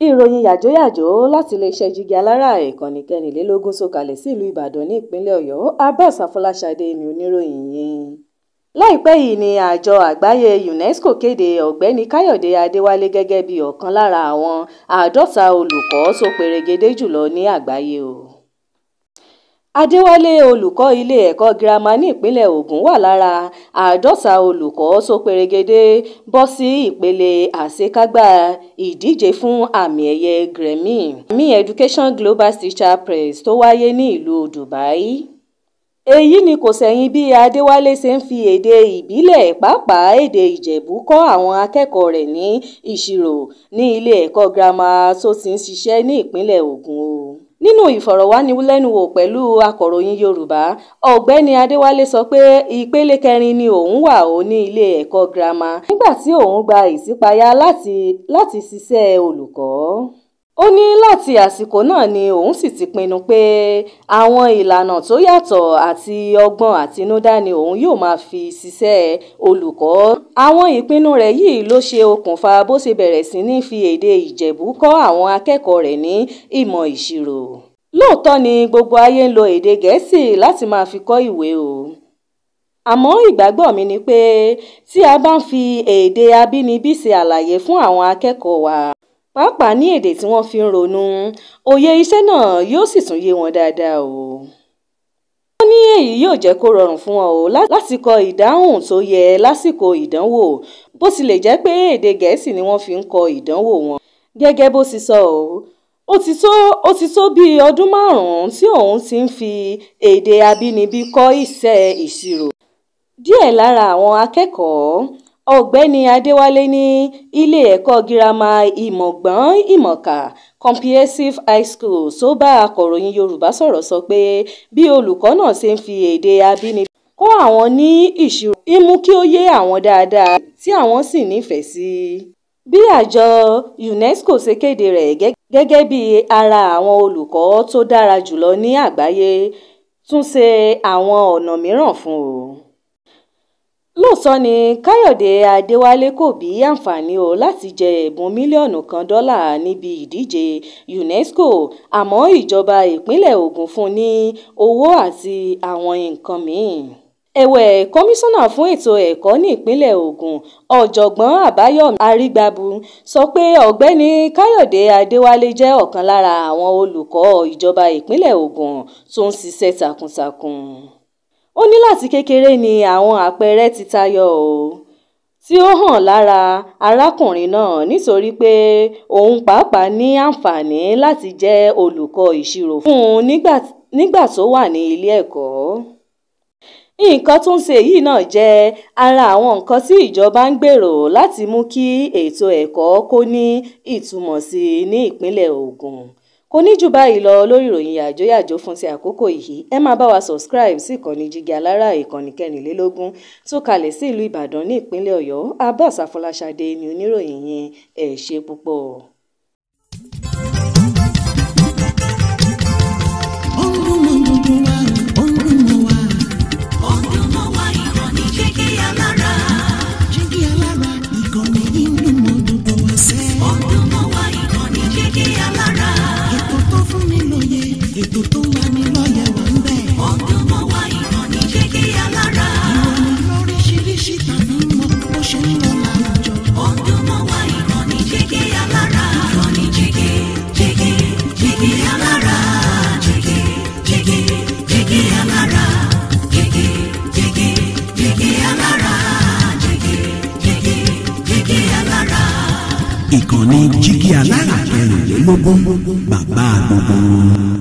ìròyìn yàjóyàjó láti iléeṣẹ́ Jígí Alára ìkànnì kẹrìnlélógún sọ̀kalẹ̀ sí ìlú Ìbàdàn ní ìpínlẹ̀ Ọ̀yọ́. Abbas Afọláṣadé ni oníròyìn yìí. Láìpẹ́ yìí ni àjọ àgbáyé UNESCO kéde ọ̀gbẹ́ni Káyọ̀dé Adéwálé gẹ́gẹ́ bí ọ̀kan lára àwọn 50 olùkọ́ tó perégedé jùlọ ní àgbáyé o. Adéwálé, olùkọ́ ilé ẹ̀kọ́ girama ní ìpínlẹ̀ Ògùn, wà lára 50 olùkọ́ tó perégedé bọ́ sí ìpele àṣekágbá ìdíje fún àmì ẹ̀yẹ Grammy Education Global Teacher Prize tó wáyé ní ìlú Dubai. Èyí ni kò ṣẹ̀yìn bí Adéwálé ṣe ń fi èdè ìbílẹ̀, pàápàá èdè Ìjẹ̀bú, kọ́ àwọn akẹ́kọ̀ọ́ rẹ̀ ní ìṣirò ní ilé ẹ̀kọ́ girama tó ti ń ṣiṣẹ́ ní ìpínlẹ̀ Ògùn o. Nínú ìfọ̀rọ̀wánilẹ́nuwò pẹ̀lú akọ̀ròyìn Yorùbá, ọ̀gbẹ́ni Adéwálé sọ pé ìpele 4 ni òun wà ó ní ilé ẹ̀kọ́ girama nígbà tí òun gba ìṣípayá láti ṣiṣẹ́ olùkọ́. Ó ní láti àsìkò náà ni òun sì ti pinnu pé àwọn ìlànà tó yàtọ̀ àti ọgbọ́n àtinúdá ni òun yóò máa fi ṣiṣẹ́ olùkọ́. Àwọn ìpinnu rẹ̀ yìí ló ṣe okùnfà bó ṣe bẹ̀rẹ̀ sí ní fi èdè Ìjẹ̀bú kọ́ àwọn akẹ́kọ̀ọ́ rẹ̀ ní ìmọ̀ ìṣirò. Lóòótọ́ ni gbogbo ayé ń lo èdè Gẹ̀ẹ́sì láti máa fi kọ́ ìwé o. Àmọ́ ìgbàgbọ́ mi ni pé tí a bá ń fi èdè abínibí ṣe àlàyé fún àwọn akẹ́kọ̀ọ́ wa, pàápàá ní èdè tí wọ́n fi ń ronú, òye iṣẹ́ náà yóò sì tún yé wọn dáadáa o. Wọ́n ní èyí yóò jẹ́ kó rọrùn fún wọn o láti kọ ìdáhùn tó yẹ lásìkò ìdánwò, bó tilẹ̀ jẹ́ pé èdè Gẹ̀ẹ́sì ni wọ́n fi ń kọ ìdánwò wọn. Gẹ́gẹ́ bó ti sọ ó ti tó bí ọdún 5 tí òun ti ń fi èdè abínibí kọ́ iṣẹ́ ìṣirò. Díẹ̀ lára àwọn akẹ́kọ̀ọ́ ọ̀gbẹ́ni Adéwálé ní ilé ẹ̀kọ́ girama Ìmọ̀gbọ́n Ìmọ̀kà Comprehensive High School tó bá akọ̀ròyìn Yorùbá sọ̀rọ̀ sọ pé bí olùkọ́ náà ṣe ń fi èdè abínibí kọ́ àwọn ní ìṣirò mú kí ó yé àwọn dáadáa tí àwọn sì nífẹ̀ẹ́ sí. Bí àjọ UNESCO ṣe kéde rẹ̀ gẹ́gẹ́ bí ara àwọn olùkọ́ tó dára jùlọ ní àgbáyé, tún ṣe àwọn ọ̀nà mìíràn fún o. Lóòótọ́ ni Káyọ̀dé Adéwálé kò bí àǹfààní o láti jẹ ẹ̀bùn mílíọ̀nù $1 níbi ìdíje UNESCO, àmọ́ ìjọba ìpínlẹ̀ Ògùn fún ní owó àti àwọn nǹkan míì. Ẹ̀wẹ̀, kọmíṣánná fún ètò ẹ̀kọ́ ní ìpínlẹ̀ Ògùn, ọ̀jọ̀gbọ́n Àbáyọ̀mí Arígbábù, sọ pé ọ̀gbẹ́ni Káyọ̀dé Adéwálé jẹ́ ọ̀kan lára àwọn olùkọ́ ìjọba ìpínlẹ̀ Ògùn tó ń ṣiṣẹ́ takuntakun. Ó ní láti kékeré ni àwọn àpẹẹrẹ ti tayọ tí ó hàn lára arákùnrin náà nítorí pé òun pàápàá ní àǹfààní láti jẹ́ olùkọ́ ìṣirò fún un nígbà tó wà ní ilé ẹ̀kọ́. Nǹkan tó ń ṣe yìí náà jẹ́ ara àwọn nǹkan tí ìjọba ń gbèrò láti mú kí ètò ẹ̀kọ́ kó ní ìtumọ̀ sí i ní ìpínlẹ̀ Ògùn. Kò ní jù báyìí lọ lórí ìròyìn yàjóyàjó fún ti àkókò yìí. Ẹ máa bá wa subscribe sí ìkànnì Jígí Alára ìkànnì kẹrìnlélógún tó kalẹ̀ sí ìlú Ìbàdàn ní ìpínlẹ̀ Ọ̀yọ́. Abbas Afọláṣadé ni oníròyìn yẹn. Ẹ ṣé púpọ̀. Ètò tó wà ní lọ́yẹ̀ wà ń bẹ̀. Ọdún mọ́ wá ìkànnì Jígí Alára. Ìròyìn lóríṣiríṣi tàbí mọ bó ṣe ń lọ láwùjọ. Ọdún mọ́ wá ìkànnì Jígí Alára. Ìkànnì Jígí Alára. Jígí Alára. Jígí Alára. Jígí Alára. Ìkànnì Jígí Alára 24, bàbá gbogbo.